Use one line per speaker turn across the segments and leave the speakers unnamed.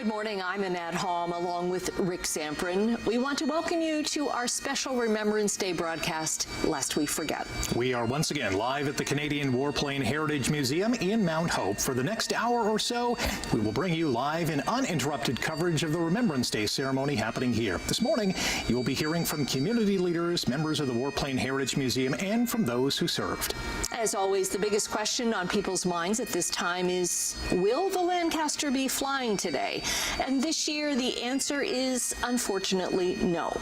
Good morning, I'm Annette Halm along with Rick Zamprin. We want to welcome you to our special Remembrance Day broadcast, Lest We Forget.
We are once again live at the Canadian Warplane Heritage Museum in Mount Hope. For the next hour or so, we will bring you live and uninterrupted coverage of the Remembrance Day ceremony happening here. This morning, you will be hearing from community leaders, members of the Warplane Heritage Museum, and from those who served.
As always, the biggest question on people's minds at this time is, will the Lancaster be flying today? And this year, the answer is, unfortunately, no.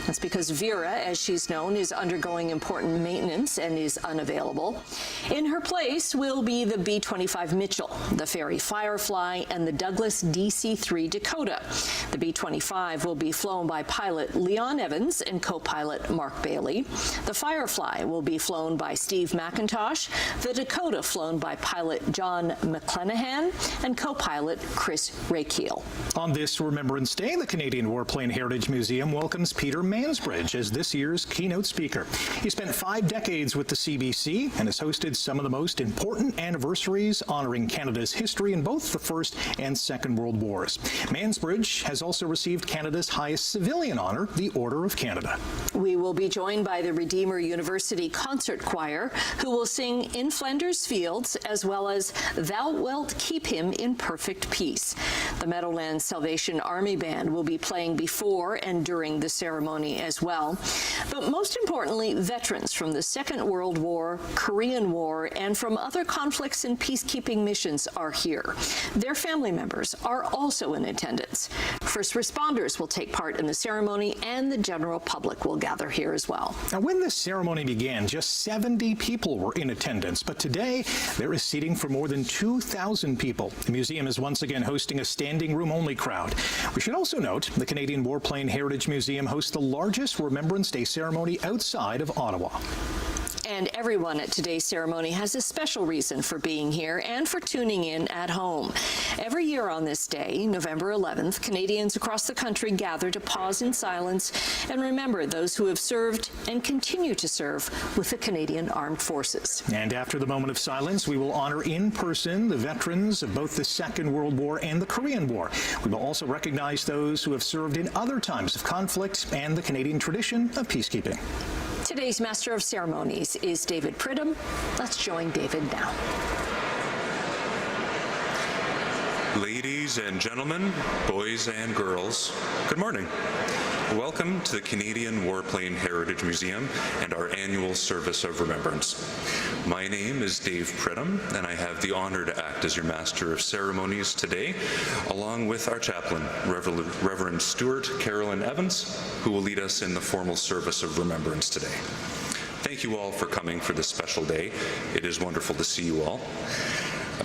That's because Vera, as she's known, is undergoing important maintenance and is unavailable. In her place will be the B-25 Mitchell, the Ferry Firefly, and the Douglas DC-3 Dakota. The B-25 will be flown by pilot Leon Evans and co-pilot Mark Bailey. The Firefly will be flown by Steve McIntosh, the Dakota flown by pilot John McClenahan and co-pilot Chris Rakeel.
On this Remembrance Day, the Canadian Warplane Heritage Museum welcomes Peter Mansbridge as this year's keynote speaker. He spent 5 decades with the CBC and has hosted some of the most important anniversaries honoring Canada's history in both the First and Second World Wars. Mansbridge has also received Canada's highest civilian honor, the Order of Canada.
We will be joined by the Redeemer University Concert Choir, who will sing In Flanders Fields, as well as Thou Wilt Keep Him in Perfect Peace. The Meadowlands Salvation Army Band will be playing before and during the ceremony as well. But most importantly, veterans from the Second World War, Korean War, and from other conflicts and peacekeeping missions are here. Their family members are also in attendance. First responders will take part in the ceremony, and the general public will gather here as well.
Now, when this ceremony began, just 70 people were in attendance, but today there is seating for more than 2,000 people. The museum is once again hosting a standing room-only crowd. We should also note the Canadian Warplane Heritage Museum hosts the largest Remembrance Day ceremony outside of Ottawa.
And everyone at today's ceremony has a special reason for being here and for tuning in at home. Every year on this day, November 11th, Canadians across the country gather to pause in silence and remember those who have served and continue to serve with the Canadian Armed Forces.
And after the moment of silence, we will honor in person the veterans of both the Second World War and the Korean War. We will also recognize those who have served in other times of conflict and the Canadian tradition of peacekeeping.
Today's Master of Ceremonies is David Pridham. Let's join David now.
Ladies and gentlemen, boys and girls, good morning. Welcome to the Canadian Warplane Heritage Museum and our annual service of remembrance. My name is Dave Pridham, and I have the honor to act as your Master of Ceremonies today, along with our chaplain, Reverend Stuart Carolyn Evans, who will lead us in the formal service of remembrance today. Thank you all for coming for this special day. It is wonderful to see you all.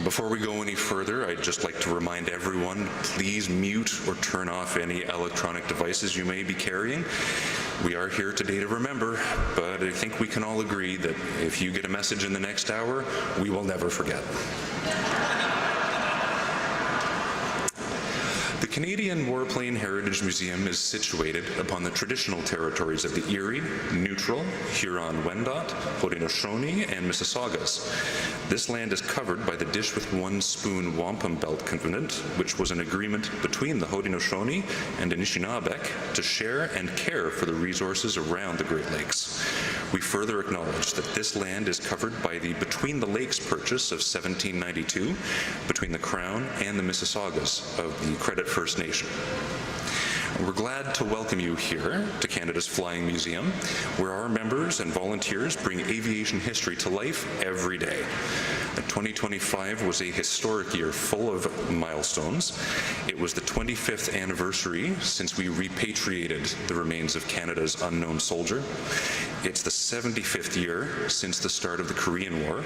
Before we go any further, I'd just like to remind everyone, please mute or turn off any electronic devices you may be carrying. We are here today to remember, but I think we can all agree that if you get a message in the next hour, we will never forget. The Canadian Warplane Heritage Museum is situated upon the traditional territories of the Erie, Neutral, Huron-Wendat, Haudenosaunee, and Mississaugas. This land is covered by the Dish with One Spoon Wampum Belt Covenant, which was an agreement between the Haudenosaunee and Anishinaabeg to share and care for the resources around the Great Lakes. We further acknowledge that this land is covered by the Between the Lakes Purchase of 1792 between the Crown and the Mississaugas of the Credit First Nation. We're glad to welcome you here to Canada's Flying Museum, where our members and volunteers bring aviation history to life every day. 2025 was a historic year full of milestones. It was the 25th anniversary since we repatriated the remains of Canada's unknown soldier. It's the 75th year since the start of the Korean War,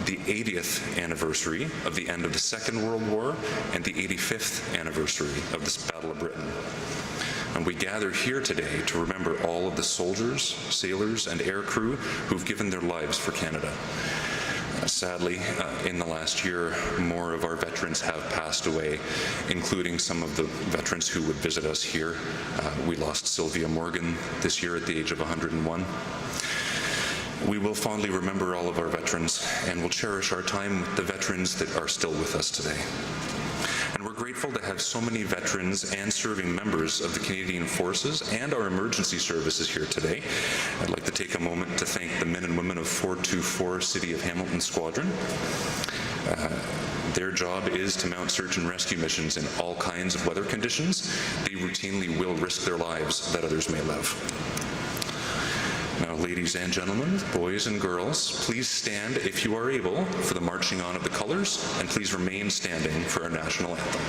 the 80th anniversary of the end of the Second World War, and the 85th anniversary of the Battle of Britain. And we gather here today to remember all of the soldiers, sailors, and aircrew who've given their lives for Canada. Sadly, in the last year, more of our veterans have passed away, including some of the veterans who would visit us here. We lost Sylvia Morgan this year at the age of 101. We will fondly remember all of our veterans, and will cherish our time with the veterans that are still with us today. And we're We're grateful to have so many veterans and serving members of the Canadian Forces and our emergency services here today. I'd like to take a moment to thank the men and women of 424 City of Hamilton Squadron. Their job is to mount search and rescue missions in all kinds of weather conditions. They routinely will risk their lives that others may live. Now, ladies and gentlemen, boys and girls, please stand if you are able for the marching on of the colors, and please remain standing for our national anthem.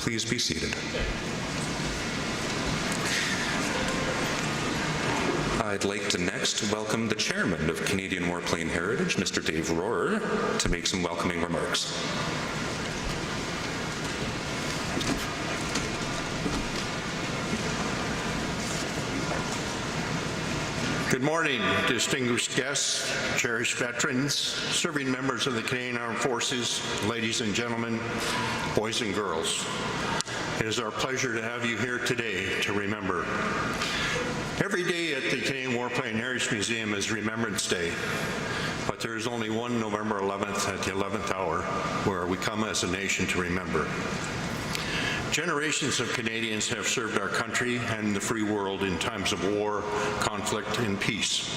Please be seated. I'd like to next welcome the chairman of Canadian Warplane Heritage, Mr. Dave Rohrer, to make some welcoming remarks.
Good morning, distinguished guests, cherished veterans, serving members of the Canadian Armed Forces, ladies and gentlemen, boys and girls. It is our pleasure to have you here today to remember. Every day at the Canadian Warplane Heritage Museum is Remembrance Day, but there is only one November 11th at the 11th hour where we come as a nation to remember. Generations of Canadians have served our country and the free world in times of war, conflict, and peace.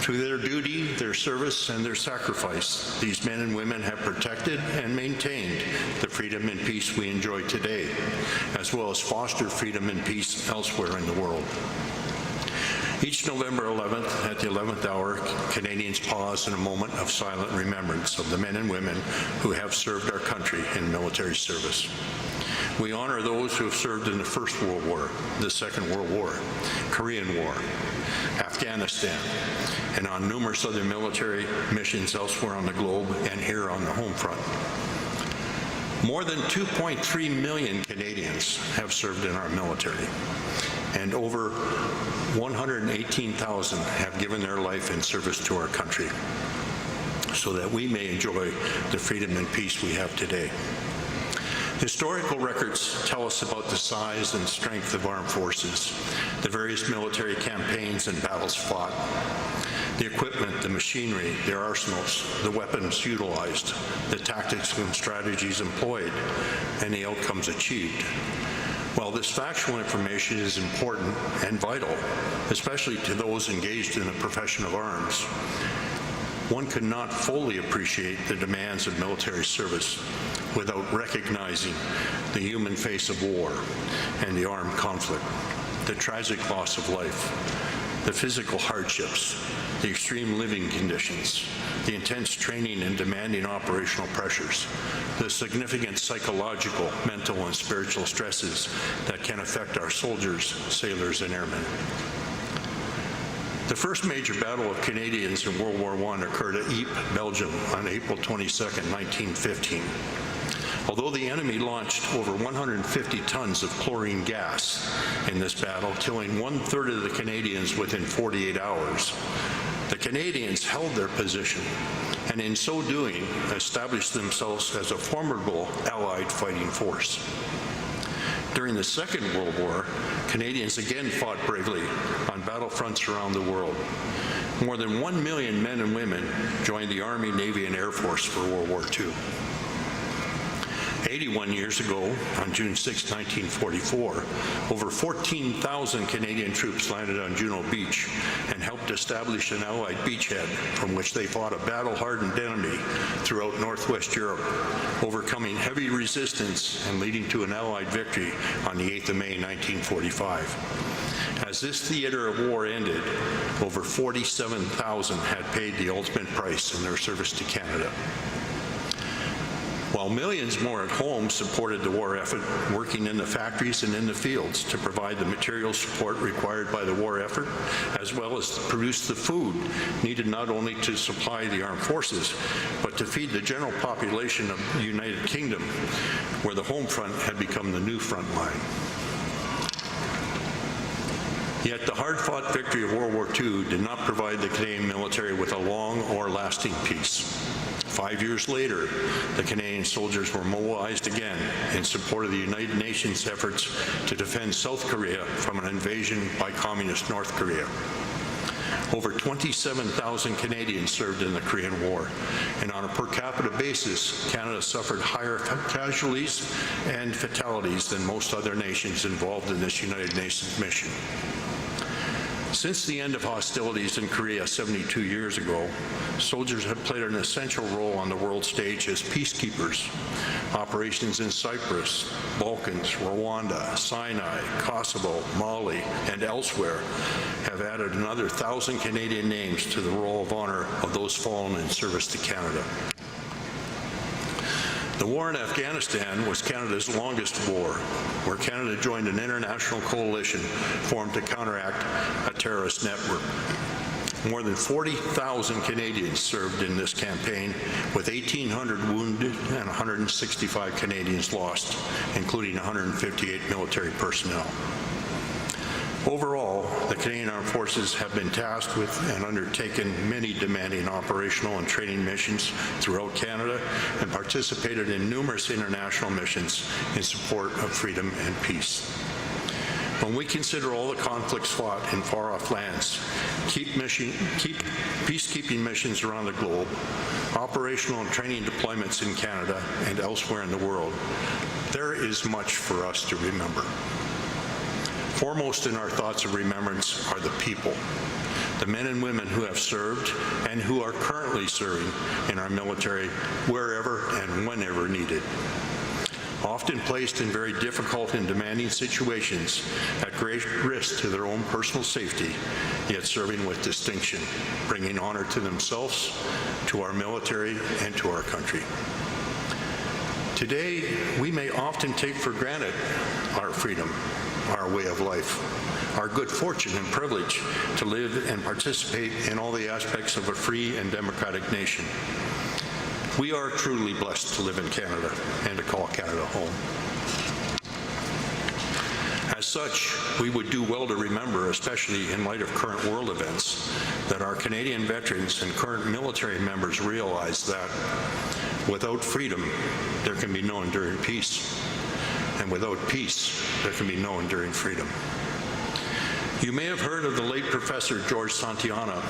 Through their duty, their service, and their sacrifice, these men and women have protected and maintained the freedom and peace we enjoy today, as well as fostered freedom and peace elsewhere in the world. Each November 11th, at the 11th hour, Canadians pause in a moment of silent remembrance of the men and women who have served our country in military service. We honor those who have served in the First World War, the Second World War, Korean War, Afghanistan, and on numerous other military missions elsewhere on the globe and here on the home front. More than 2.3 million Canadians have served in our military, and over 118,000 have given their life in service to our country so that we may enjoy the freedom and peace we have today. Historical records tell us about the size and strength of armed forces, the various military campaigns and battles fought, the equipment, the machinery, their arsenals, the weapons utilized, the tactics and strategies employed, and the outcomes achieved. While this factual information is important and vital, especially to those engaged in the profession of arms, one cannot fully appreciate the demands of military service without recognizing the human face of war and the armed conflict, the tragic loss of life, the physical hardships, the extreme living conditions, the intense training and demanding operational pressures, the significant psychological, mental, and spiritual stresses that can affect our soldiers, sailors, and airmen. The first major battle of Canadians in World War I occurred at Ypres, Belgium on April 22, 1915. Although the enemy launched over 150 tons of chlorine gas in this battle, killing 1/3 of the Canadians within 48 hours, the Canadians held their position and in so doing established themselves as a formidable Allied fighting force. During the Second World War, Canadians again fought bravely on battlefronts around the world. More than 1 million men and women joined the Army, Navy, and Air Force for World War II. 81 years ago, on June 6, 1944, over 14,000 Canadian troops landed on Juno Beach and helped establish an Allied beachhead from which they fought a battle-hardened enemy throughout Northwest Europe, overcoming heavy resistance and leading to an Allied victory on the 8th of May, 1945. As this theater of war ended, over 47,000 had paid the ultimate price in their service to Canada. While millions more at home supported the war effort, working in the factories and in the fields to provide the material support required by the war effort, as well as produce the food needed not only to supply the armed forces, but to feed the general population of the United Kingdom, where the home front had become the new front line. Yet the hard-fought victory of World War II did not provide the Canadian military with a long or lasting peace. 5 years later, the Canadian soldiers were mobilized again in support of the United Nations efforts to defend South Korea from an invasion by communist North Korea. Over 27,000 Canadians served in the Korean War, and on a per capita basis, Canada suffered higher casualties and fatalities than most other nations involved in this United Nations mission. Since the end of hostilities in Korea 72 years ago, soldiers have played an essential role on the world stage as peacekeepers. Operations in Cyprus, Balkans, Rwanda, Sinai, Kosovo, Mali, and elsewhere have added another 1,000 Canadian names to the roll of honor of those fallen in service to Canada. The war in Afghanistan was Canada's longest war, where Canada joined an international coalition formed to counteract a terrorist network. More than 40,000 Canadians served in this campaign, with 1,800 wounded and 165 Canadians lost, including 158 military personnel. Overall, the Canadian Armed Forces have been tasked with and undertaken many demanding operational and training missions throughout Canada and participated in numerous international missions in support of freedom and peace. When we consider all the conflicts fought in far-off lands, peacekeeping missions around the globe, operational and training deployments in Canada and elsewhere in the world, there is much for us to remember. Foremost in our thoughts of remembrance are the people, the men and women who have served and who are currently serving in our military wherever and whenever needed. often placed in very difficult and demanding situations at great risk to their own personal safety, yet serving with distinction, bringing honor to themselves, to our military, and to our country. Today, we may often take for granted our freedom, our way of life, our good fortune and privilege to live and participate in all the aspects of a free and democratic nation. We are truly blessed to live in Canada and to call Canada home. As such, we would do well to remember, especially in light of current world events, that our Canadian veterans and current military members realize that without freedom, there can be no enduring peace. And without peace, there can be no enduring freedom. You may have heard of the late Professor George Santayana,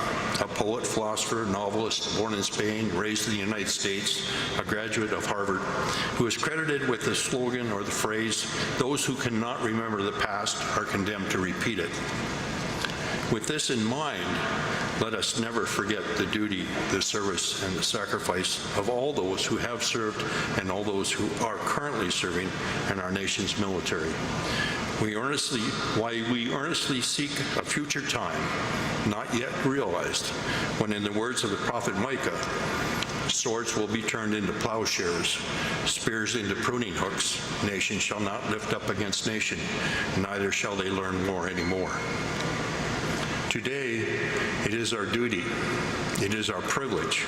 a poet, philosopher, novelist, born in Spain, raised in the United States, a graduate of Harvard, who is credited with the slogan or the phrase, "Those who cannot remember the past are condemned to repeat it." With this in mind, let us never forget the duty, the service, and the sacrifice of all those who have served and all those who are currently serving in our nation's military. Why we earnestly seek a future time, not yet realized, when in the words of the prophet Micah, swords will be turned into plowshares, spears into pruning hooks, nation shall not lift up against nation, neither shall they learn war anymore. Today, it is our duty, it is our privilege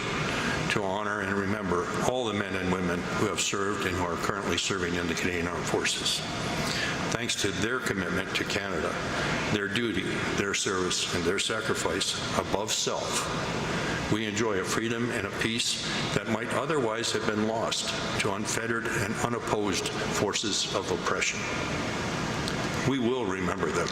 to honor and remember all the men and women who have served and who are currently serving in the Canadian Armed Forces. Thanks to their commitment to Canada, their duty, their service, and their sacrifice above self, we enjoy a freedom and a peace that might otherwise have been lost to unfettered and unopposed forces of oppression. We will remember them.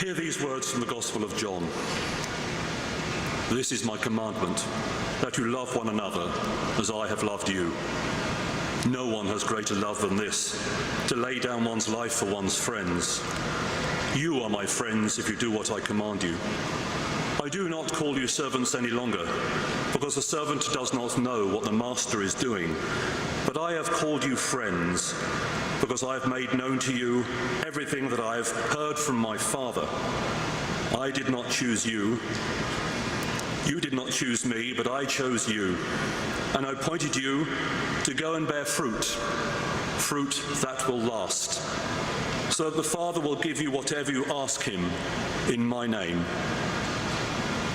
Hear these words from the Gospel of John. This is my commandment, that you love one another as I have loved you. No one has greater love than this, to lay down one's life for one's friends. You are my friends if you do what I command you. I do not call you servants any longer, because a servant does not know what the master is doing. But I have called you friends, because I have made known to you everything that I have heard from my Father. I did not choose you. You did not choose me, but I chose you, and I appointed you to go and bear fruit, fruit that will last, so that the Father will give you whatever you ask him in my name.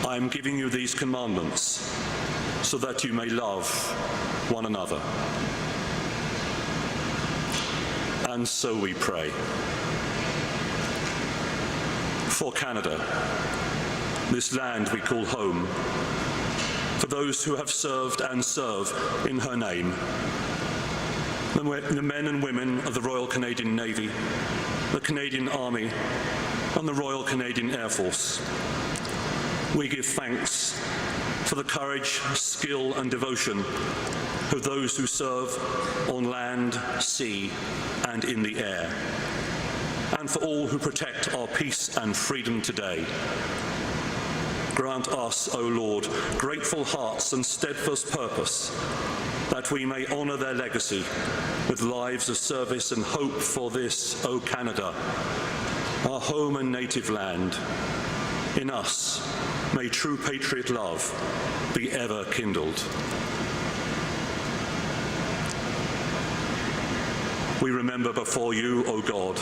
I am giving you these commandments so that you may love one another. And so we pray. For Canada, this land we call home, for those who have served and serve in her name, the men and women of the Royal Canadian Navy, the Canadian Army, and the Royal Canadian Air Force. We give thanks for the courage, skill, and devotion of those who serve on land, sea, and in the air, and for all who protect our peace and freedom today. Grant us, O Lord, grateful hearts and steadfast purpose, that we may honour their legacy with lives of service and hope for this, O Canada, our home and native land. In us, may true patriot love be ever kindled. We remember before you, O God,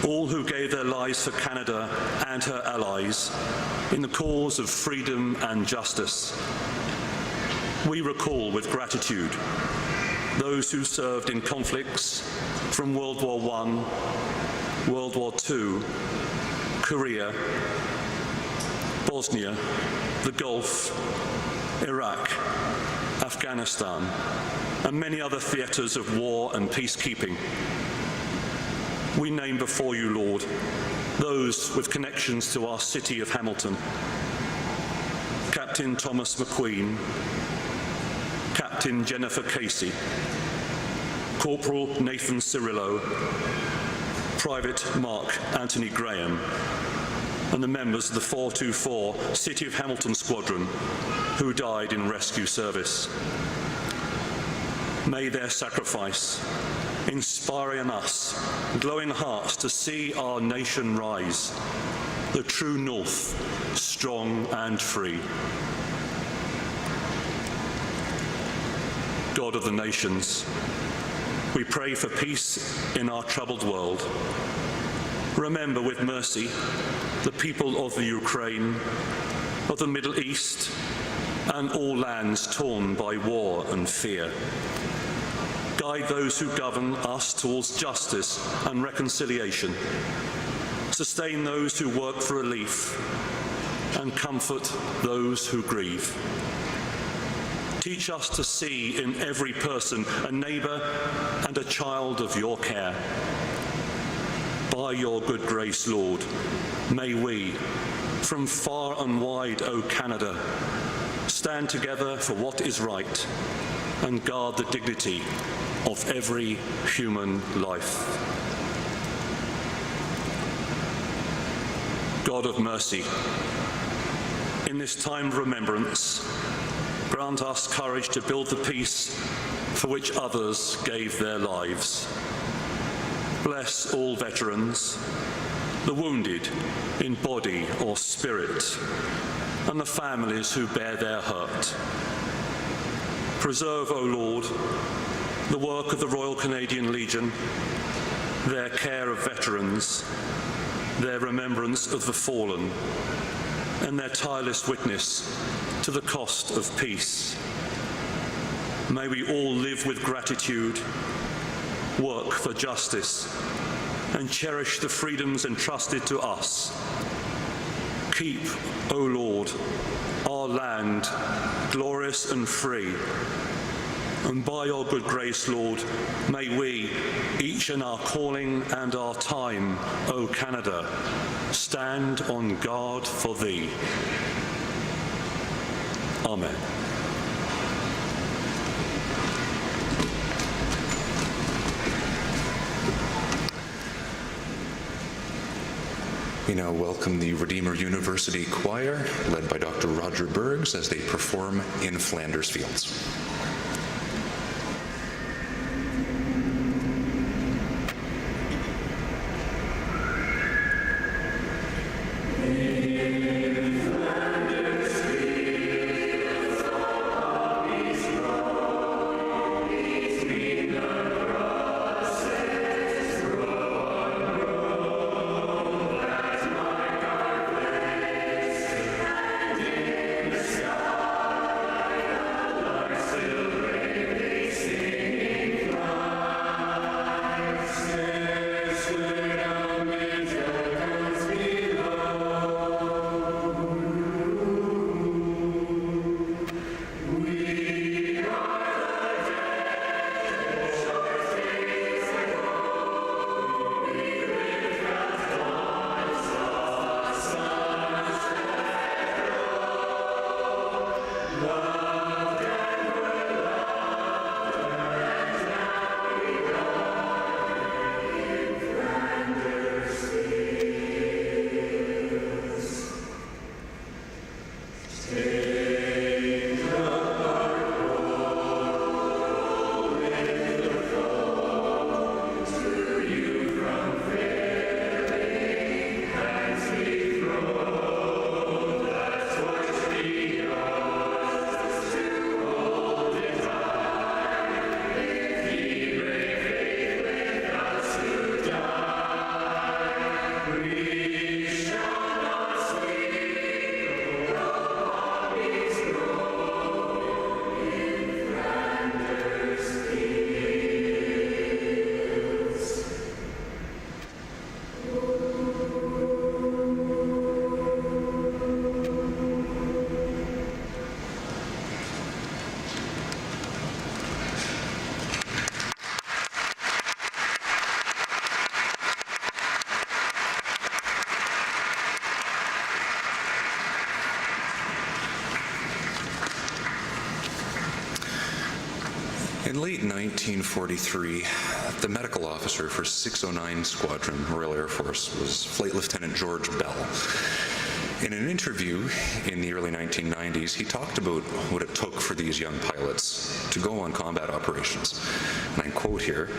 all who gave their lives for Canada and her allies in the cause of freedom and justice. We recall with gratitude those who served in conflicts from World War I, World War II, Korea, Bosnia, the Gulf, Iraq, Afghanistan, and many other theatres of war and peacekeeping. We name before you, Lord, those with connections to our city of Hamilton. Captain Thomas McQueen, Captain Jennifer Casey, Corporal Nathan Cirillo, Private Mark Anthony Graham, and the members of the 424 City of Hamilton Squadron who died in rescue service. May their sacrifice inspire in us glowing hearts to see our nation rise, the true North, strong and free. God of the nations, we pray for peace in our troubled world. Remember with mercy the people of the Ukraine, of the Middle East, and all lands torn by war and fear. Guide those who govern us towards justice and reconciliation. Sustain those who work for relief, and comfort those who grieve. Teach us to see in every person a neighbour and a child of your care. By your good grace, Lord, may we, from far and wide, O Canada, stand together for what is right and guard the dignity of every human life. God of mercy, in this time of remembrance, grant us courage to build the peace for which others gave their lives. Bless all veterans, the wounded in body or spirit, and the families who bear their hurt. Preserve, O Lord, the work of the Royal Canadian Legion, their care of veterans, their remembrance of the fallen, and their tireless witness to the cost of peace. May we all live with gratitude, work for justice, and cherish the freedoms entrusted to us. Keep, O Lord, our land glorious and free. And by your good grace, Lord, may we, each in our calling and our time, O Canada, stand on guard for thee. Amen.
We now welcome the Redeemer University Choir, led by Dr. Roger Bergs, as they perform In Flanders Fields. In late 1943, the medical officer for 609 Squadron, Royal Air Force, was Flight Lieutenant George Bell. In an interview in the early 1990s, he talked about what it took for these young pilots to go on combat operations. And I quote here,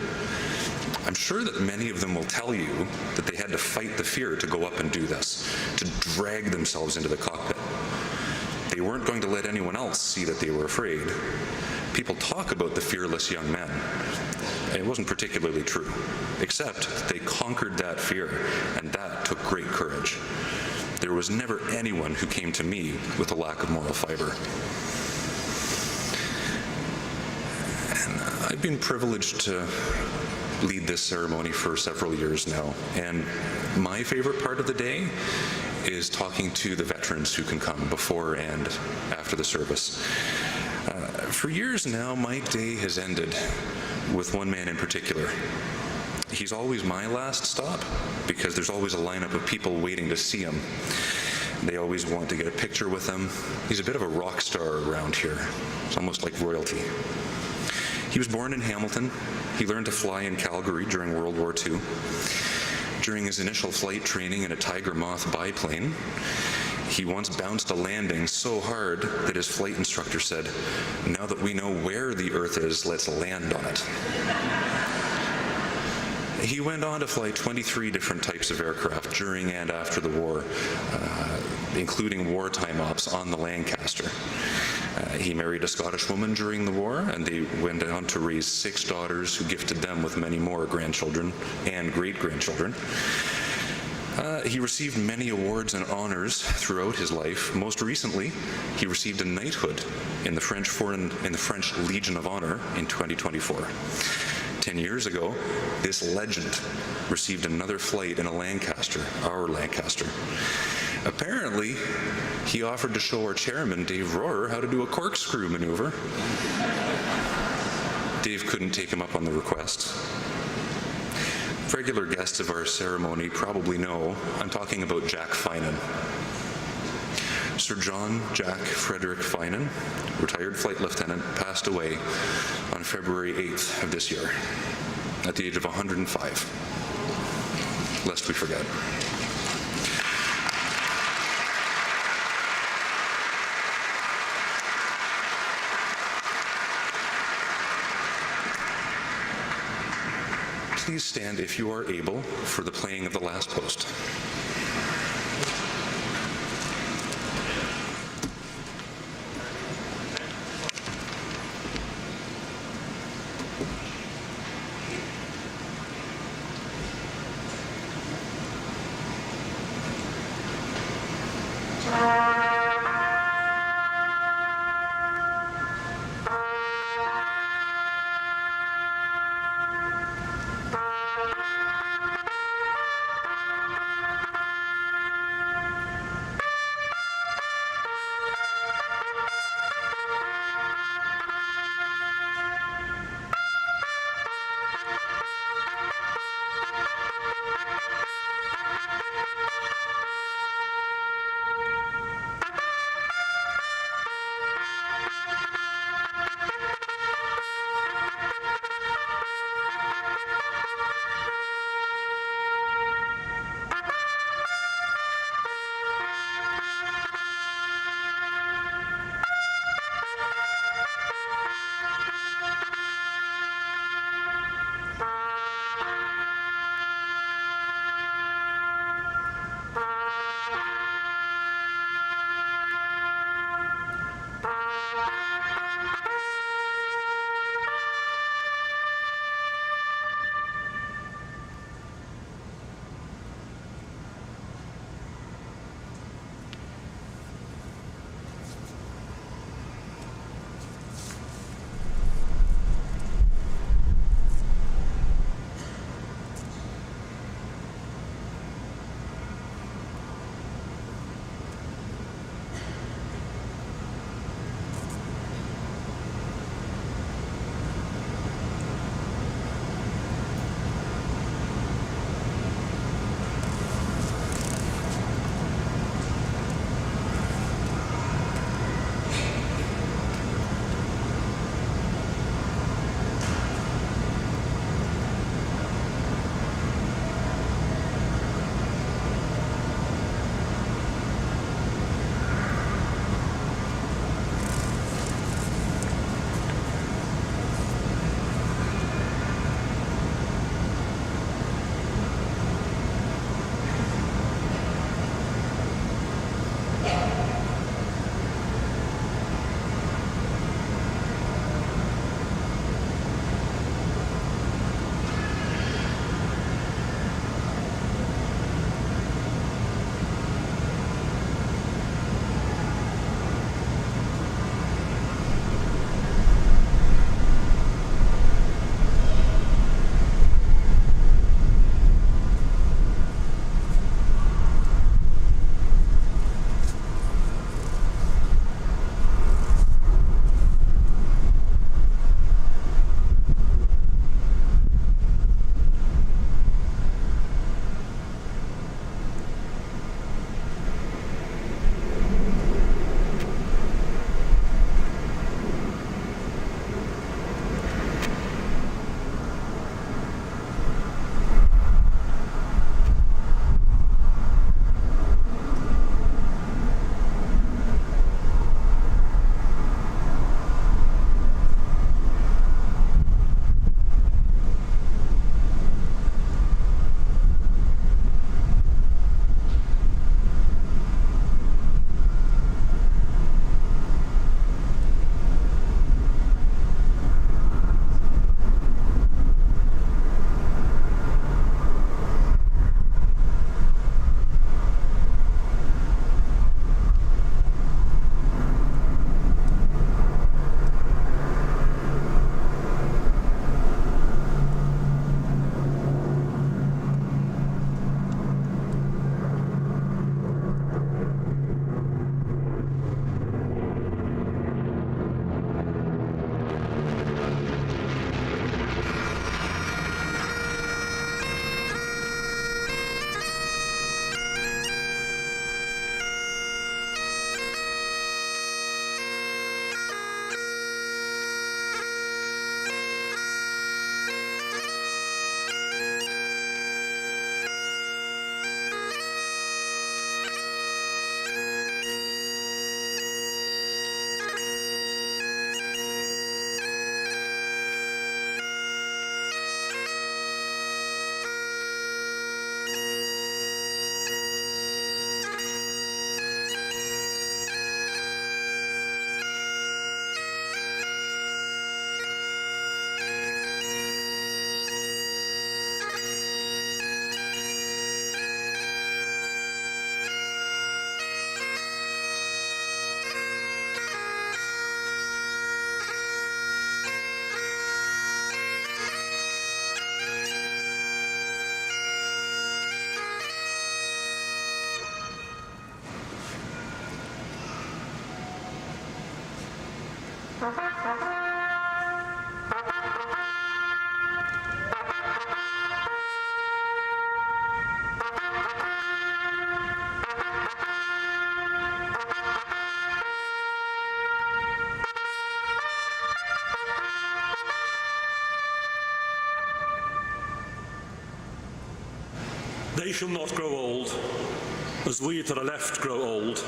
"I'm sure that many of them will tell you that they had to fight the fear to go up and do this, to drag themselves into the cockpit. They weren't going to let anyone else see that they were afraid. People talk about the fearless young men. It wasn't particularly true, except they conquered that fear, and that took great courage. There was never anyone who came to me with a lack of moral fiber." And I've been privileged to lead this ceremony for several years now, and my favorite part of the day is talking to the veterans who can come before and after the service. For years now, my day has ended with one man in particular. He's always my last stop because there's always a lineup of people waiting to see him. They always want to get a picture with him. He's a bit of a rock star around here. It's almost like royalty. He was born in Hamilton. He learned to fly in Calgary during World War II. During his initial flight training in a Tiger Moth biplane, he once bounced a landing so hard that his flight instructor said, "Now that we know where the Earth is, let's land on it." He went on to fly 23 different types of aircraft during and after the war, including wartime ops on the Lancaster. He married a Scottish woman during the war, and they went on to raise 6 daughters who gifted them with many more grandchildren and great-grandchildren. He received many awards and honors throughout his life. Most recently, he received a knighthood in the French Legion of Honor in 2024. 10 years ago, this legend received another flight in a Lancaster, our Lancaster. Apparently, he offered to show our chairman, Dave Rohrer, how to do a corkscrew maneuver. Dave couldn't take him up on the request. Regular guests of our ceremony probably know I'm talking about Jack Finan. Sir John Jack Frederick Finan, retired flight lieutenant, passed away on February 8th of this year at the age of 105, lest we forget. Please stand if you are able for the playing of the last post.
They shall not grow old, as we that are left grow old.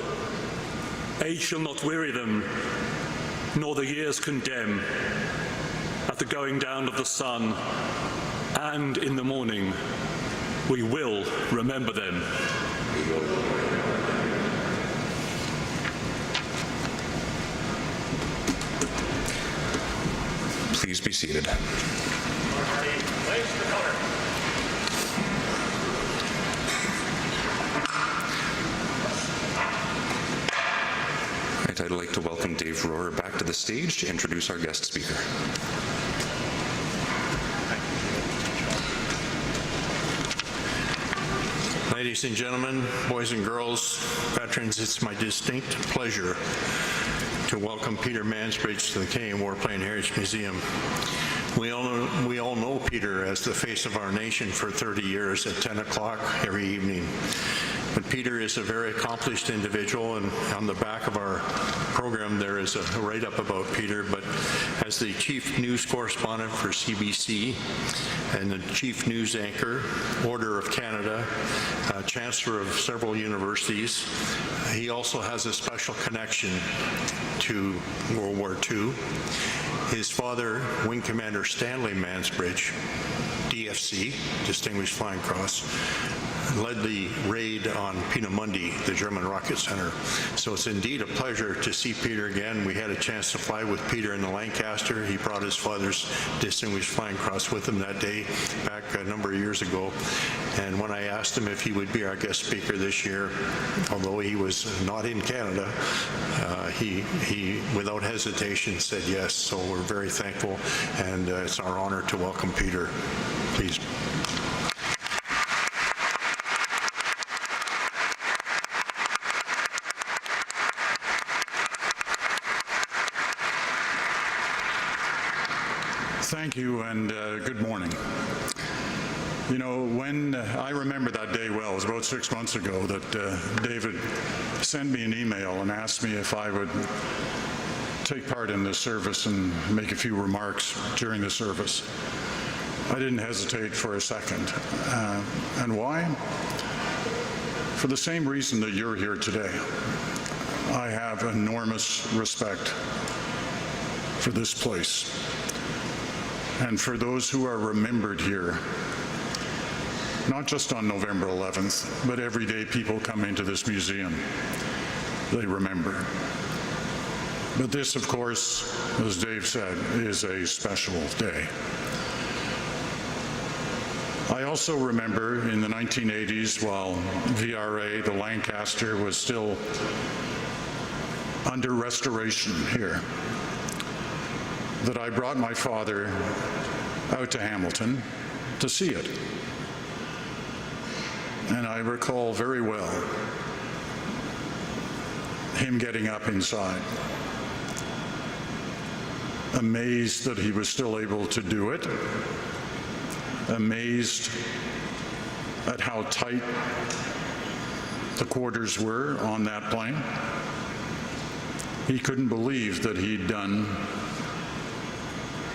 Age shall not weary them, nor the years condemn. At the going down of the sun, and in the morning, we will remember them.
Please be seated. I'd like to welcome Dave Rohrer back to the stage to introduce our guest speaker.
Ladies and gentlemen, boys and girls, veterans, it's my distinct pleasure to welcome Peter Mansbridge to the Canadian Warplane Heritage Museum. We all know Peter as the face of our nation for 30 years at 10 o'clock every evening. But Peter is a very accomplished individual, and on the back of our program there is a write-up about Peter. But as the chief news correspondent for CBC and the chief news anchor, Order of Canada, chancellor of several universities, he also has a special connection to World War II. His father, Wing Commander Stanley Mansbridge, DFC, Distinguished Flying Cross, led the raid on Peenemünde, the German rocket center. So it's indeed a pleasure to see Peter again. We had a chance to fly with Peter in the Lancaster. He brought his father's Distinguished Flying Cross with him that day back a number of years ago. And when I asked him if he would be our guest speaker this year, although he was not in Canada, he without hesitation said yes. So we're very thankful, and it's our honor to welcome Peter. Please.
Thank you, and good morning. You know, when I remember that day well, it was about 6 months ago that David sent me an email and asked me if I would take part in this service and make a few remarks during the service. I didn't hesitate for a second. And why? For the same reason that you're here today. I have enormous respect for this place and for those who are remembered here, not just on November 11th, but every day people come into this museum, they remember. But this, of course, as Dave said, is a special day. I also remember in the 1980s, while VRA, the Lancaster, was still under restoration here, that I brought my father out to Hamilton to see it. And I recall very well him getting up inside, amazed that he was still able to do it, amazed at how tight the quarters were on that plane. He couldn't believe that he'd done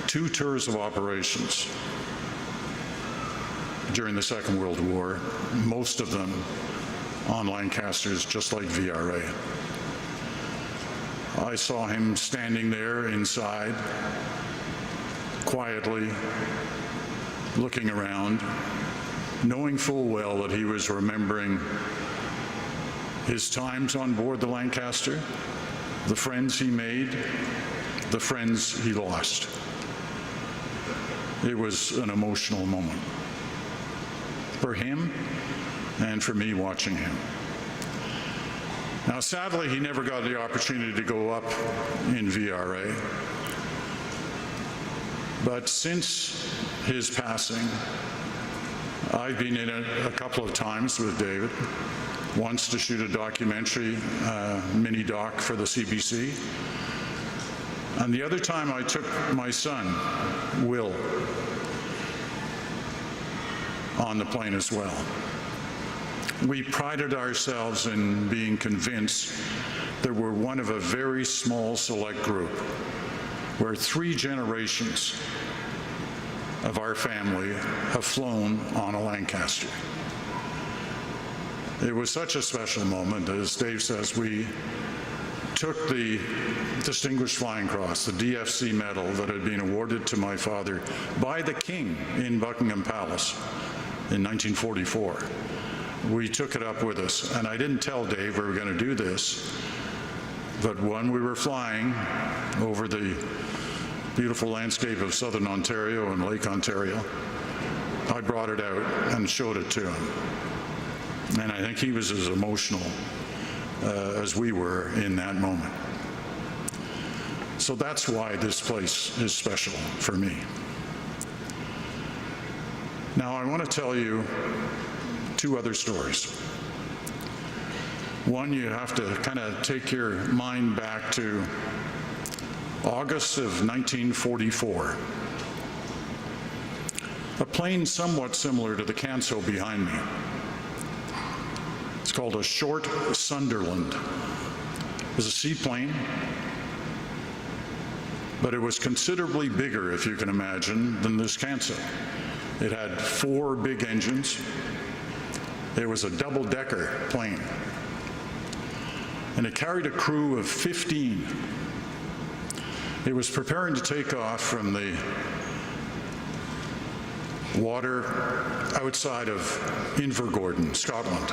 2 tours of operations during the Second World War, most of them on Lancasters, just like VRA. I saw him standing there inside, quietly looking around, knowing full well that he was remembering his times on board the Lancaster, the friends he made, the friends he lost. It was an emotional moment for him and for me watching him. Now, sadly, he never got the opportunity to go up in VRA. But since his passing, I've been in it a couple of times with David, once to shoot a documentary, mini-doc for the CBC, And the other time I took my son, Will, on the plane as well. We prided ourselves in being convinced that we're one of a very small select group where 3 generations of our family have flown on a Lancaster. It was such a special moment. As Dave says, we took the Distinguished Flying Cross, the DFC medal that had been awarded to my father by the King in Buckingham Palace in 1944. We took it up with us, and I didn't tell Dave we were going to do this, but when we were flying over the beautiful landscape of southern Ontario and Lake Ontario, I brought it out and showed it to him. And I think he was as emotional as we were in that moment. So that's why this place is special for me. Now, I want to tell you 2 other stories. One, you have to kind of take your mind back to August of 1944. A plane somewhat similar to the Canso behind me. It's called a Short Sunderland. It was a seaplane, but it was considerably bigger, if you can imagine, than this Canso. It had 4 big engines. It was a double-decker plane. And it carried a crew of 15. It was preparing to take off from the water outside of Invergordon, Scotland.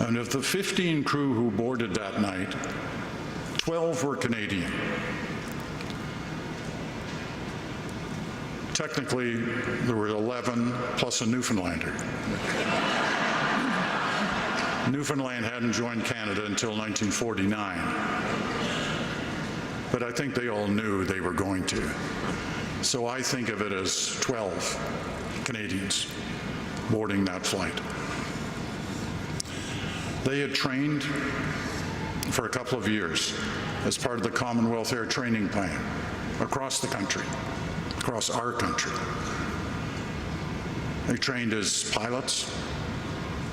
And of the 15 crew who boarded that night, 12 were Canadian. Technically, there were 11 plus a Newfoundlander. Newfoundland hadn't joined Canada until 1949. But I think they all knew they were going to. So I think of it as 12 Canadians boarding that flight. They had trained for a couple of years as part of the Commonwealth Air Training Plan across the country, across our country. They trained as pilots,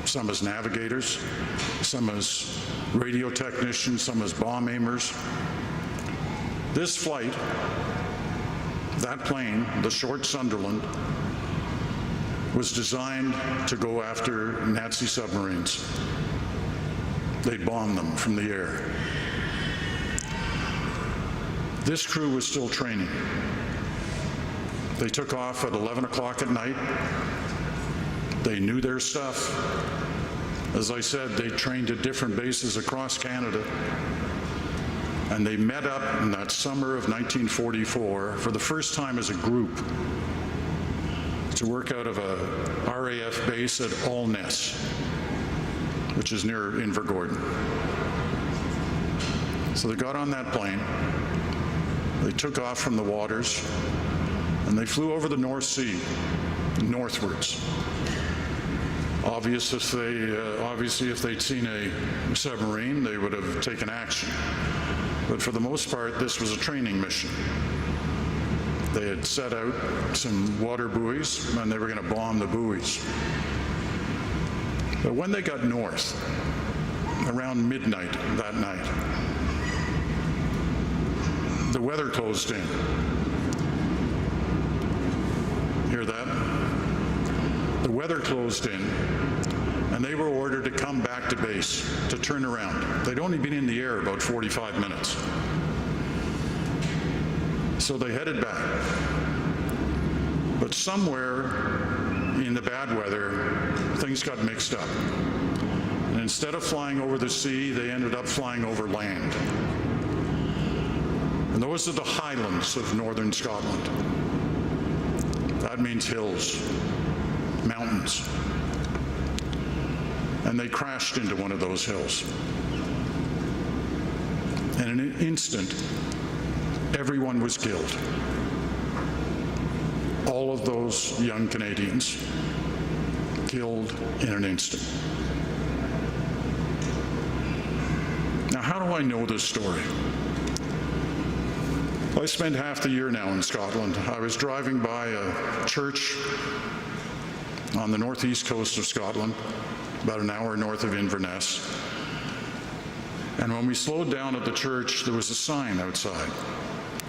some as navigators, some as radio technicians, some as bomb aimers. This flight, that plane, the Short Sunderland, was designed to go after Nazi submarines. They bombed them from the air. This crew was still training. They took off at 11 o'clock at night. They knew their stuff. As I said, they trained at different bases across Canada. And they met up in that summer of 1944 for the first time as a group to work out of a RAF base at Alness, which is near Invergordon. So they got on that plane, they took off from the waters, and they flew over the North Sea, northwards. Obviously, if they'd seen a submarine, they would have taken action. But for the most part, this was a training mission. They had set out some water buoys, and they were going to bomb the buoys. But when they got north, around midnight that night, the weather closed in. Hear that? The weather closed in, and they were ordered to come back to base, to turn around. They'd only been in the air about 45 minutes. So they headed back. But somewhere in the bad weather, things got mixed up. And instead of flying over the sea, they ended up flying over land. And those are the highlands of northern Scotland. That means hills, mountains. And they crashed into one of those hills. And in an instant, everyone was killed. All of those young Canadians killed in an instant. Now, how do I know this story? I spent half the year now in Scotland. I was driving by a church on the northeast coast of Scotland, about an hour north of Inverness. And when we slowed down at the church, there was a sign outside,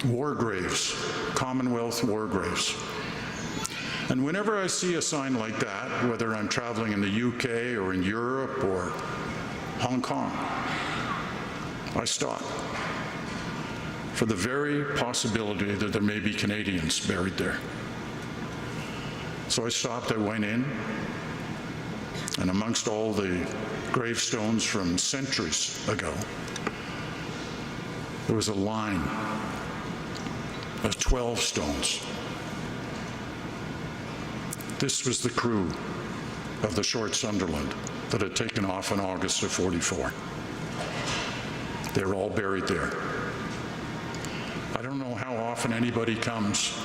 war graves, Commonwealth war graves. And whenever I see a sign like that, whether I'm traveling in the UK or in Europe or Hong Kong, I stop for the very possibility that there may be Canadians buried there. So I stopped, I went in, and amongst all the gravestones from centuries ago, there was a line of 12 stones. This was the crew of the short Sunderland that had taken off in August of '44. They were all buried there. I don't know how often anybody comes,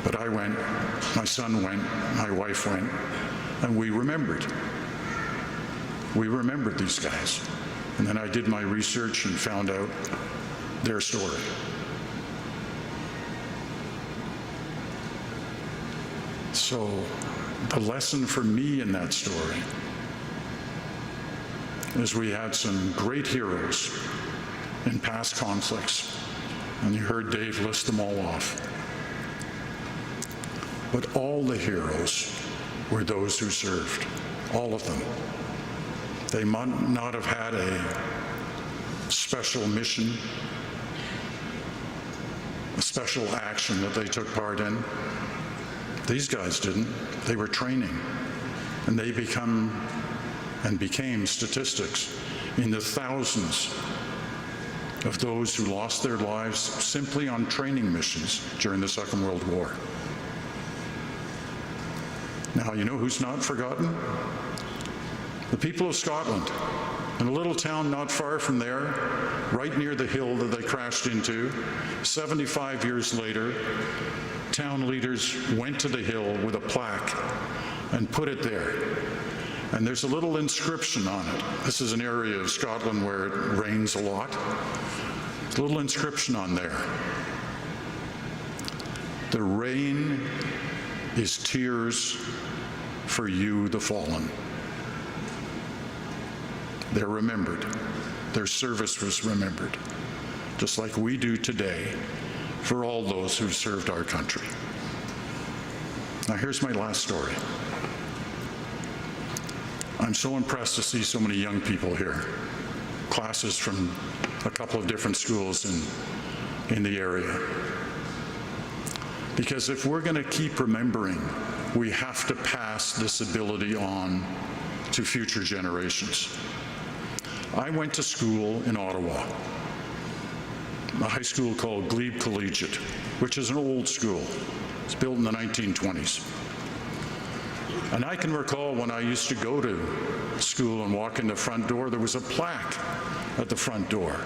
but I went, my son went, my wife went, and we remembered. We remembered these guys. And then I did my research and found out their story. So the lesson for me in that story is we had some great heroes in past conflicts, and you heard Dave list them all off. But all the heroes were those who served, all of them. They might not have had a special mission, a special action that they took part in. These guys didn't. They were training, and they became statistics in the thousands of those who lost their lives simply on training missions during the Second World War. Now, you know who's not forgotten? The people of Scotland. In a little town not far from there, right near the hill that they crashed into, 75 years later, town leaders went to the hill with a plaque and put it there. And there's a little inscription on it. This is an area of Scotland where it rains a lot. There's a little inscription on there. The rain is tears for you, the fallen. They're remembered. Their service was remembered, just like we do today for all those who've served our country. Now, here's my last story. I'm so impressed to see so many young people here, classes from a couple of different schools in the area. Because if we're going to keep remembering, we have to pass this ability on to future generations. I went to school in Ottawa, a high school called Glebe Collegiate, which is an old school. It's built in the 1920s. And I can recall when I used to go to school and walk in the front door, there was a plaque at the front door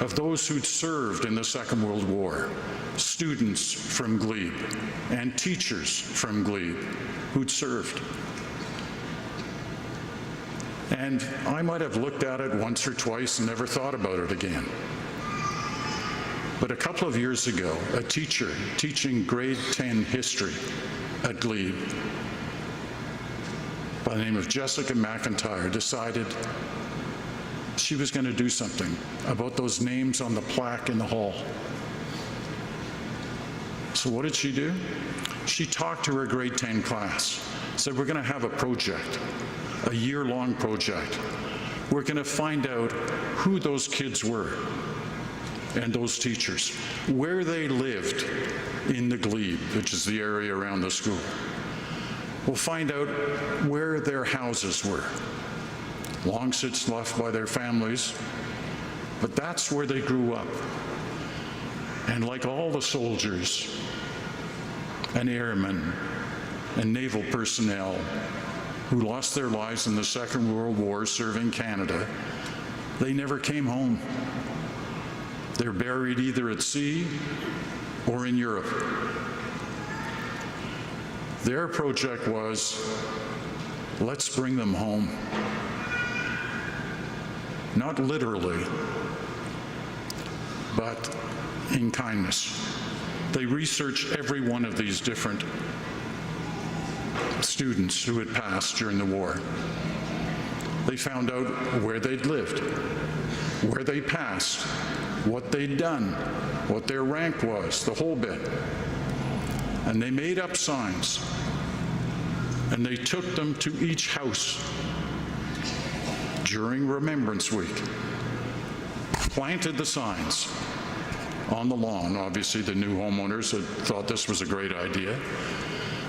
of those who'd served in the Second World War, students from Glebe and teachers from Glebe who'd served. And I might have looked at it once or twice and never thought about it again. But a couple of years ago, a teacher teaching grade 10 history at Glebe by the name of Jessica McIntyre decided she was going to do something about those names on the plaque in the hall. So what did she do? She talked to her grade 10 class, said, we're going to have a project, a year-long project. We're going to find out who those kids were and those teachers, where they lived in the Glebe, which is the area around the school. We'll find out where their houses were. Long since left by their families, but that's where they grew up. And like all the soldiers and airmen and naval personnel who lost their lives in the Second World War serving Canada, they never came home. They're buried either at sea or in Europe. Their project was, let's bring them home. Not literally, but in kindness. They researched every one of these different students who had passed during the war. They found out where they'd lived, where they passed, what they'd done, what their rank was, the whole bit. And they made up signs, and they took them to each house during Remembrance Week, planted the signs on the lawn. Obviously, the new homeowners had thought this was a great idea.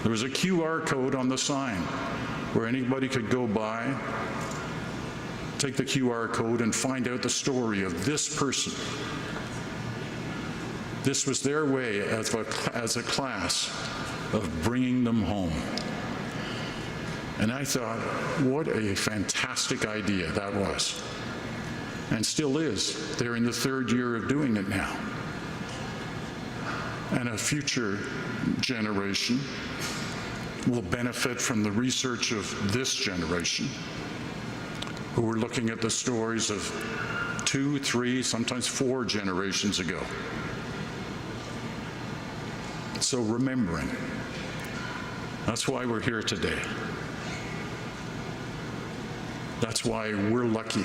There was a QR code on the sign where anybody could go by, take the QR code, and find out the story of this person. This was their way as a class of bringing them home. And I thought, what a fantastic idea that was, and still is. They're in the third year of doing it now. And a future generation will benefit from the research of this generation, who were looking at the stories of 2, 3, sometimes 4 generations ago. So remembering, that's why we're here today. That's why we're lucky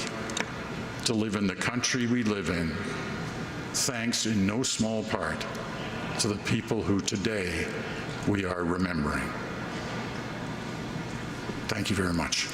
to live in the country we live in, thanks in no small part to the people who today we are remembering. Thank you very much.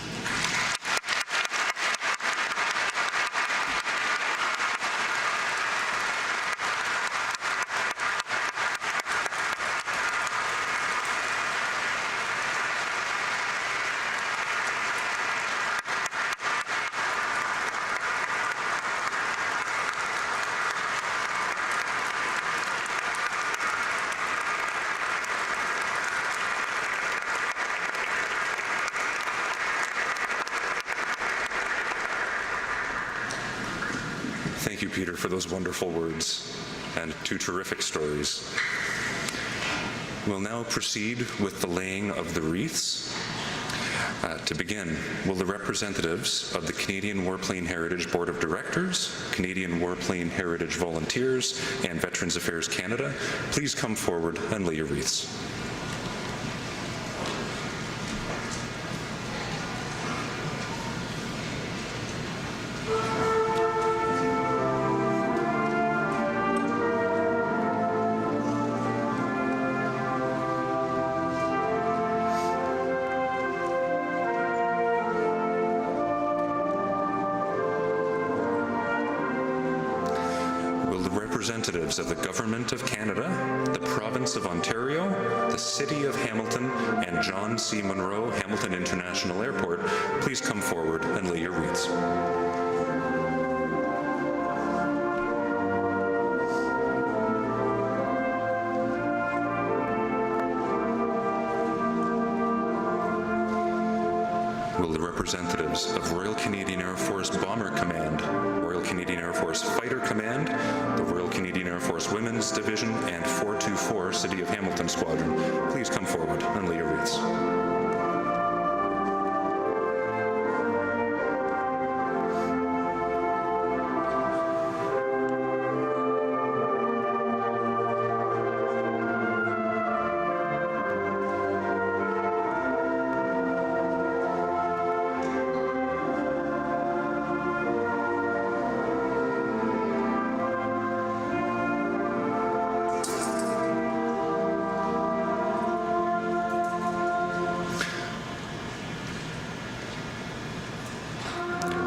Thank you, Peter, for those wonderful words and 2 terrific stories. We'll now proceed with the laying of the wreaths. To begin, will the representatives of the Canadian Warplane Heritage Board of Directors, Canadian Warplane Heritage Volunteers, and Veterans Affairs Canada please come forward and lay your wreaths? Representatives of the Government of Canada, the Province of Ontario, the City of Hamilton, and John C. Munro Hamilton International Airport, please come forward and lay your wreaths. Will the representatives of Royal Canadian Air Force Bomber Command, Royal Canadian Air Force Fighter Command, the Royal Canadian Air Force Women's Division, and 424 City of Hamilton Squadron please come forward and lay your wreaths?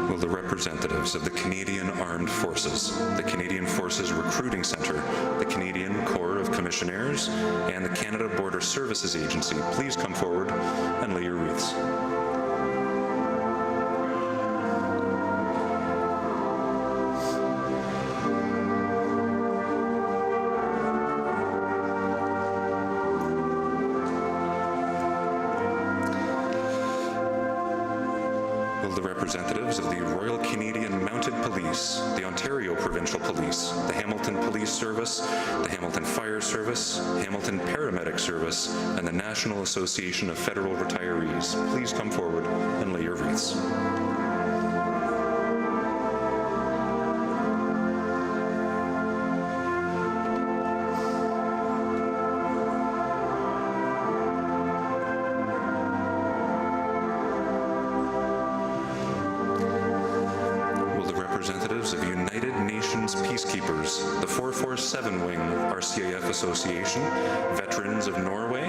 Will the representatives of the Canadian Armed Forces, the Canadian Forces Recruiting Centre, the Canadian Corps of Commissionaires, and the Canada Border Services Agency please come forward and lay your wreaths? Will the representatives of the Royal Canadian Mounted Police, the Ontario Provincial Police, the Hamilton Police Service, the Hamilton Fire Service, Hamilton Paramedic Service, and the National Association of Federal Retirees please come forward and lay your wreaths? Veterans Peacekeepers, the 447 Wing RCAF Association, Veterans of Norway,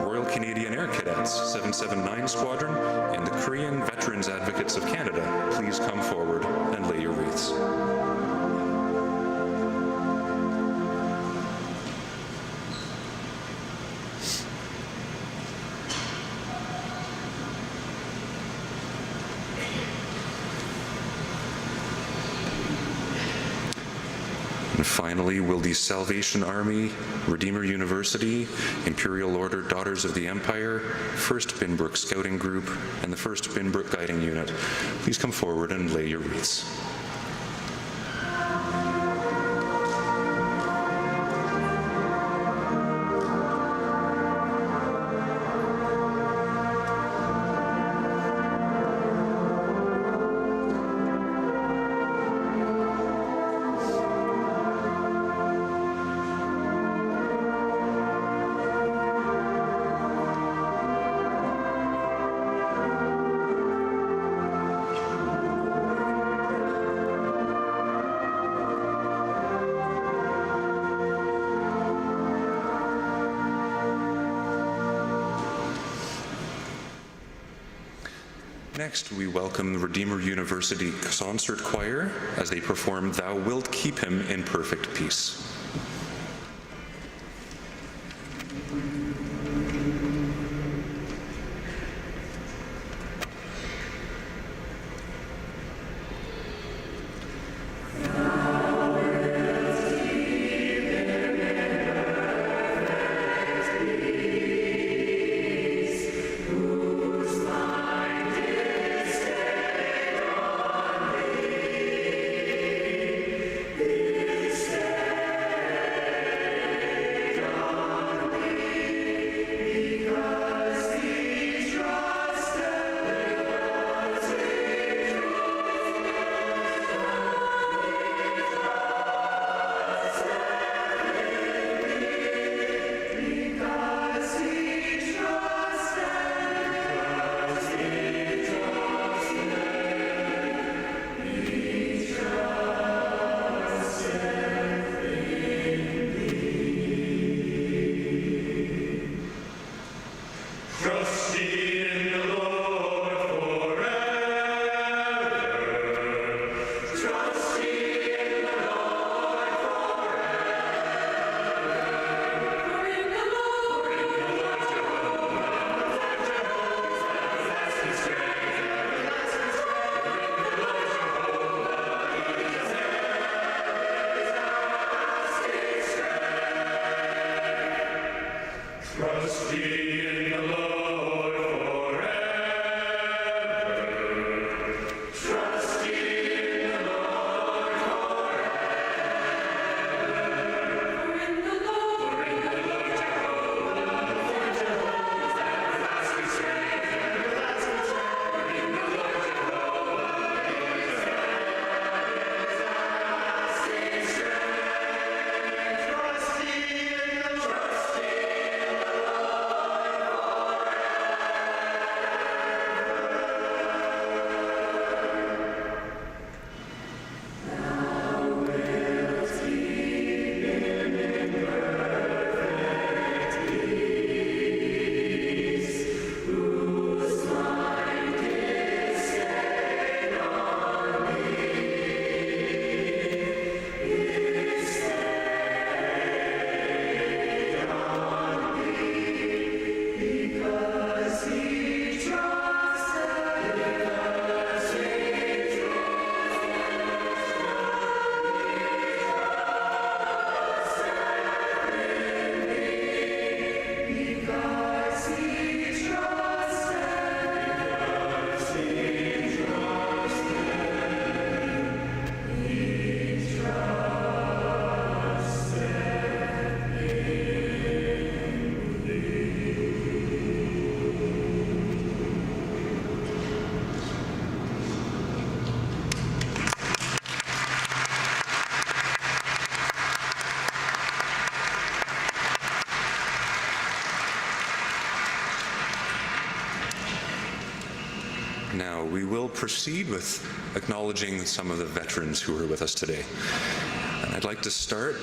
Royal Canadian Air Cadets 779 Squadron, and the Korean Veterans Advocates of Canada, please come forward and lay your wreaths. And finally, will the Salvation Army, Redeemer University, Imperial Order Daughters of the Empire, 1st Binbrook Scouting Group, and the 1st Binbrook Guiding Unit please come forward and lay your wreaths. Next, we welcome the Redeemer University Concert Choir as they perform Thou Wilt Keep Him in Perfect Peace. Now, we will proceed with acknowledging some of the veterans who are with us today. And I'd like to start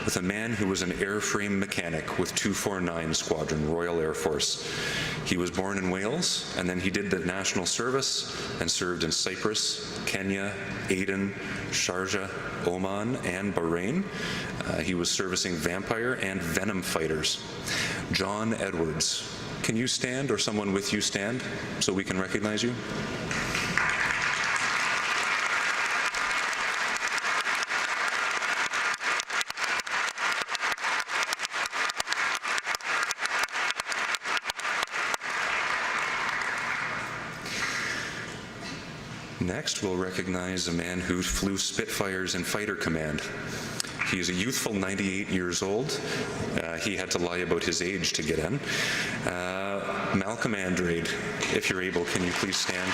with a man who was an airframe mechanic with 249 Squadron, Royal Air Force. He was born in Wales, and then he did the national service and served in Cyprus, Kenya, Aden, Sharjah, Oman, and Bahrain. He was servicing Vampire and Venom fighters. John Edwards. Can you stand, or someone with you stand, so we can recognize you? Next, we'll recognize a man who flew Spitfires in Fighter Command. He is a youthful 98 years old. He had to lie about his age to get in. Malcolm Andrade, if you're able, can you please stand?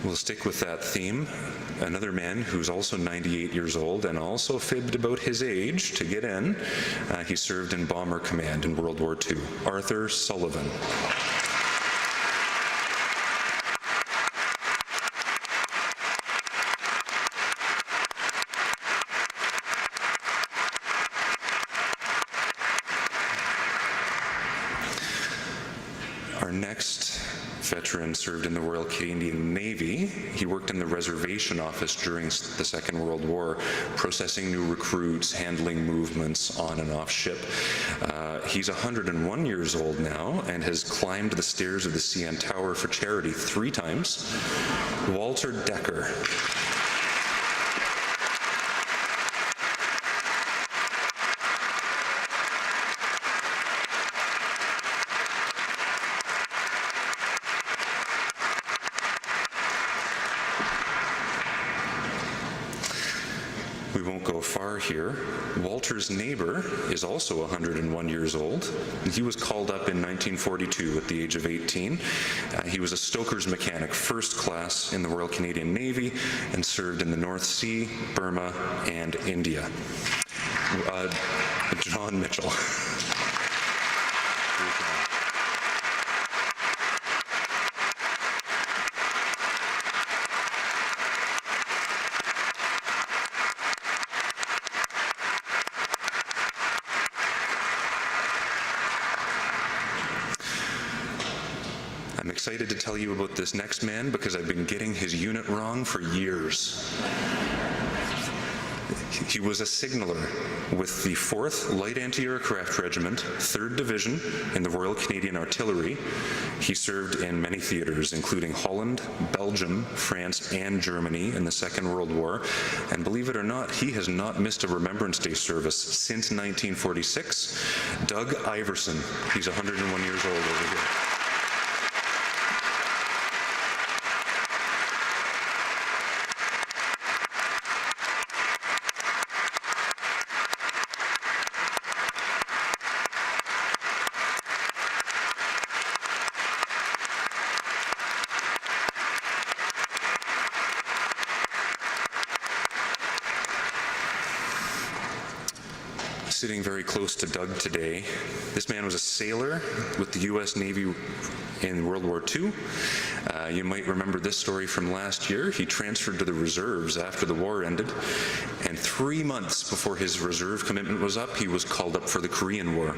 We'll stick with that theme. Another man who's also 98 years old and also fibbed about his age to get in. He served in Bomber Command in World War II. Arthur Sullivan. Our next veteran served in the Royal Canadian Navy. He worked in the reservation office during the Second World War, processing new recruits, handling movements on and off ship. He's 101 years old now and has climbed the stairs of the CN Tower for charity 3 times. Walter Decker. We won't go far here. Walter's neighbor is also 101 years old. He was called up in 1942 at the age of 18. He was a stoker's mechanic, first class in the Royal Canadian Navy, and served in the North Sea, Burma, and India. John Mitchell. I'm excited to tell you about this next man because I've been getting his unit wrong for years. He was a signaller with the 4th Light Anti-Aircraft Regiment, 3rd Division in the Royal Canadian Artillery. He served in many theaters, including Holland, Belgium, France, and Germany in the Second World War. And believe it or not, he has not missed a Remembrance Day service since 1946. Doug Iverson. He's 101 years old over here. Sitting very close to Doug today. This man was a sailor with the U.S. Navy in World War II. You might remember this story from last year. He transferred to the reserves after the war ended, and 3 months before his reserve commitment was up, he was called up for the Korean War.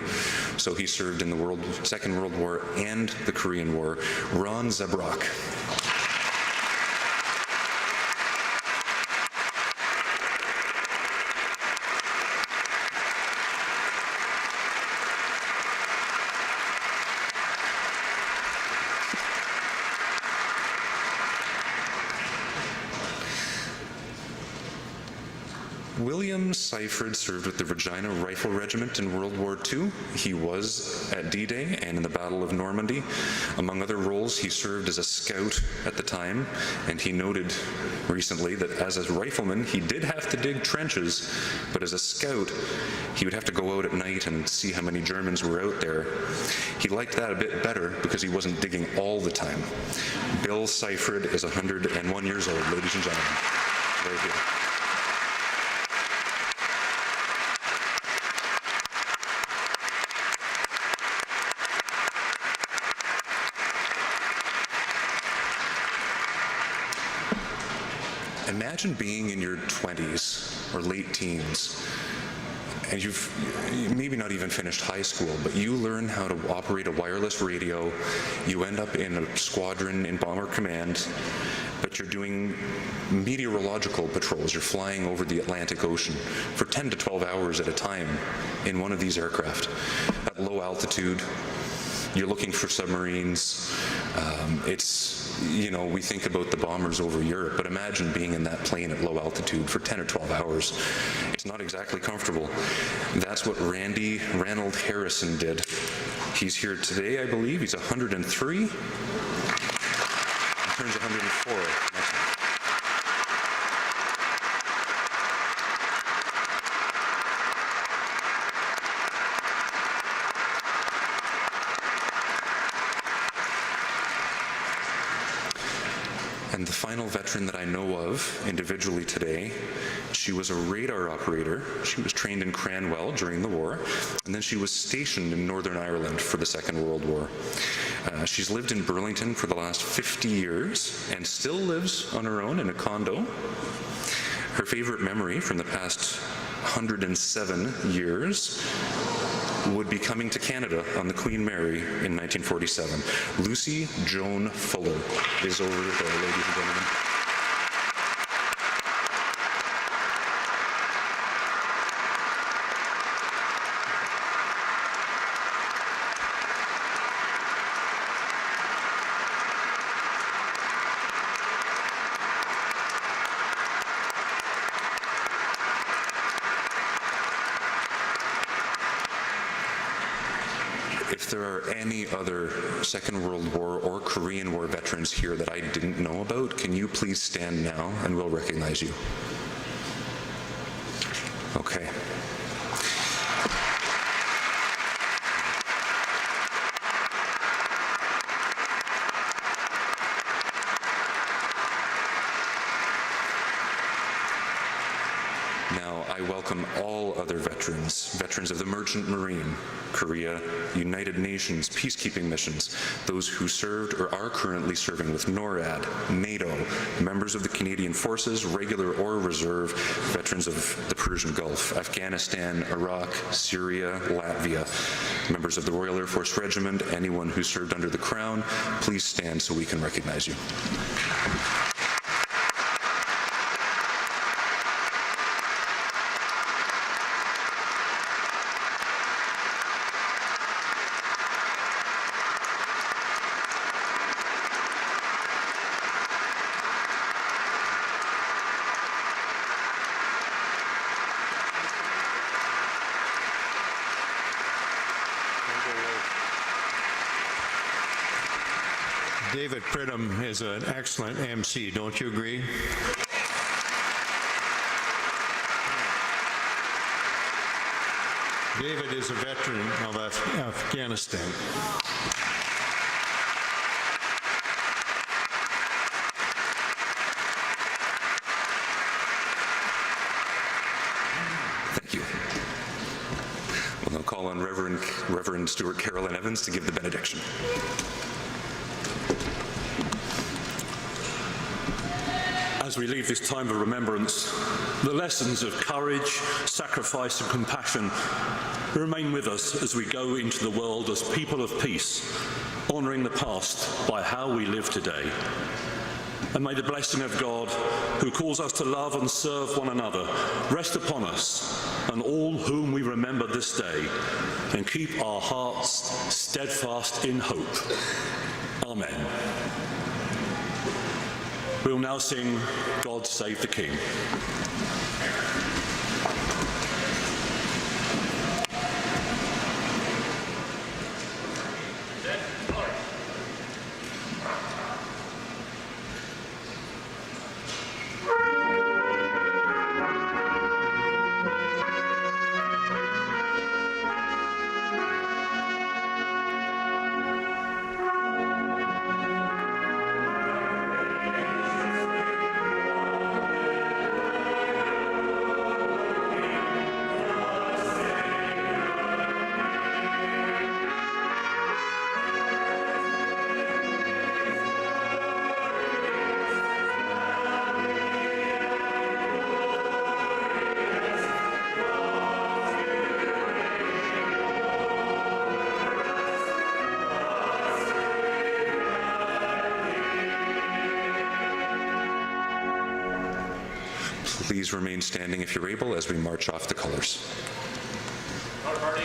So he served in the Second World War and the Korean War. Ron Zebrock. William Seifert served with the Regina Rifle Regiment in World War II. He was at D-Day and in the Battle of Normandy. Among other roles, he served as a scout at the time, and he noted recently that as a rifleman, he did have to dig trenches, but as a scout, he would have to go out at night and see how many Germans were out there. He liked that a bit better because he wasn't digging all the time. Bill Seifert is 101 years old, ladies and gentlemen. Right here. Imagine being in your 20s or late teens, and you've maybe not even finished high school, but you learn how to operate a wireless radio. You end up in a squadron in Bomber Command, but you're doing meteorological patrols. You're flying over the Atlantic Ocean for 10 to 12 hours at a time in one of these aircraft at low altitude. You're looking for submarines. We think about the bombers over Europe, but imagine being in that plane at low altitude for 10 or 12 hours. It's not exactly comfortable. That's what Ranald Harrison did. He's here today, I believe. He's 103. He turns 104 next month. And the final veteran that I know of individually today, she was a radar operator. She was trained in Cranwell during the war, and then she was stationed in Northern Ireland for the Second World War. She's lived in Burlington for the last 50 years and still lives on her own in a condo. Her favorite memory from the past 107 years would be coming to Canada on the Queen Mary in 1947. Lucy Joan Fuller is over there, ladies and gentlemen. If there are any other Second World War or Korean War veterans here that I didn't know about, can you please stand now and we'll recognize you? Okay. Now, I welcome all other veterans of the Merchant Marine, Korea, United Nations, peacekeeping missions, those who served or are currently serving with NORAD, NATO, members of the Canadian Forces, regular or reserve, veterans of the Persian Gulf, Afghanistan, Iraq, Syria, Latvia, members of the Royal Air Force Regiment, anyone who served under the Crown, please stand so we can recognize you.
David Pridham is an excellent MC, don't you agree? David is a veteran of Afghanistan.
Thank you. We'll now call on Reverend Stuart Carolyn Evans to give the benediction.
As we leave this time of remembrance, the lessons of courage, sacrifice and compassion remain with us as we go into the world as people of peace, honouring the past by how we live today. And may the blessing of God, who calls us to love and serve one another, rest upon us and all whom we remember this day, and keep our hearts steadfast in hope. Amen. We'll now sing God Save the King.
Please remain standing if you're able as we march off the colors.
Our party.